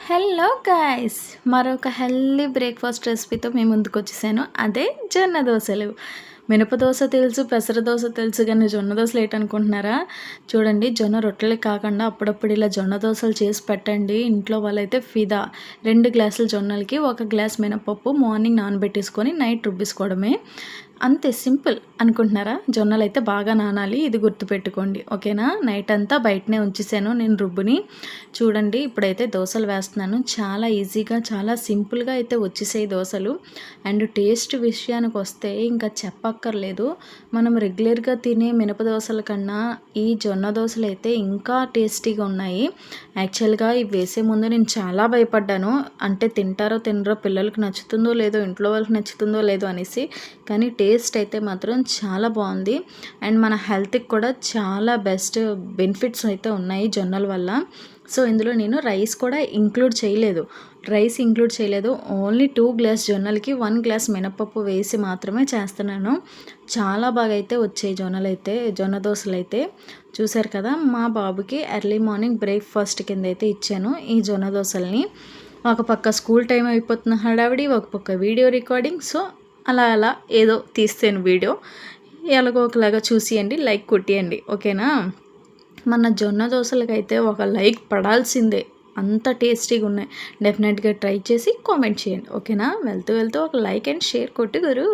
Hello guys, మరొక healthy breakfast రెసిపీతో మేము ముందుకు వచ్చేసాను. అదే జొన్న దోశలు. మినప దోశ తెలుసు, పెసర దోశ తెలుసు, కానీ జొన్న దోశలు ఏంటనుకుంటున్నారా? చూడండి, జొన్న రొట్టెలకి కాకుండా అప్పుడప్పుడు ఇలా జొన్న దోశలు చేసి పెట్టండి. ఇంట్లో వాళ్ళైతే ఫిదా. 2 గ్లాసుల జొన్నలకి 1 గ్లాస్ మినపప్పు మార్నింగ్ నానబెట్టేసుకొని నైట్ రుబ్బేసుకోవడమే. అంతే, సింపుల్ అనుకుంటున్నారా? జొన్నలు అయితే బాగా నానాలి, ఇది గుర్తుపెట్టుకోండి, ఓకేనా? నైట్ అంతా బయటనే ఉంచేసాను నేను రుబ్బుని. చూడండి, ఇప్పుడైతే దోశలు వేస్తున్నాను. చాలా ఈజీగా, చాలా సింపుల్గా అయితే వచ్చేసాయి దోశలు. అండ్ టేస్ట్ విషయానికి వస్తే ఇంకా చెప్పక్కర్లేదు. మనం రెగ్యులర్గా తినే మినప దోశల కన్నా ఈ జొన్న దోశలు అయితే ఇంకా టేస్టీగా ఉన్నాయి. యాక్చువల్గా ఇవి వేసే ముందు నేను చాలా భయపడ్డాను. అంటే తింటారో తినరో, పిల్లలకి నచ్చుతుందో లేదో, ఇంట్లో వాళ్ళకి నచ్చుతుందో లేదో అనేసి. కానీ టేస్ట్ అయితే మాత్రం చాలా బాగుంది. అండ్ మన హెల్త్కి కూడా చాలా బెస్ట్ బెనిఫిట్స్ అయితే ఉన్నాయి జొన్నల వల్ల. సో ఇందులో నేను రైస్ కూడా ఇంక్లూడ్ చేయలేదు. ఓన్లీ 2 గ్లాస్ జొన్నలకి 1 గ్లాస్ మినపప్పు వేసి మాత్రమే చేస్తున్నాను. చాలా బాగా అయితే వచ్చాయి జొన్న దోశలు అయితే. చూసారు కదా, మా బాబుకి ఎర్లీ మార్నింగ్ బ్రేక్ఫాస్ట్ కింద అయితే ఇచ్చాను ఈ జొన్న దోశల్ని. ఒక పక్క స్కూల్ టైం అయిపోతున్న హడావిడి, ఒక పక్క వీడియో రికార్డింగ్. సో అలా ఏదో తీస్తాను వీడియో. ఎలాగో ఒకలాగా చూసియండి, లైక్ కొట్టియండి, ఓకేనా? మన జొన్న దోశలకైతే ఒక లైక్ పడాల్సిందే, అంత టేస్టీగా ఉన్నాయి. డెఫినెట్గా ట్రై చేసి కామెంట్ చేయండి, ఓకేనా? వెళ్తూ ఒక లైక్ అండ్ షేర్ కొట్టు గురు.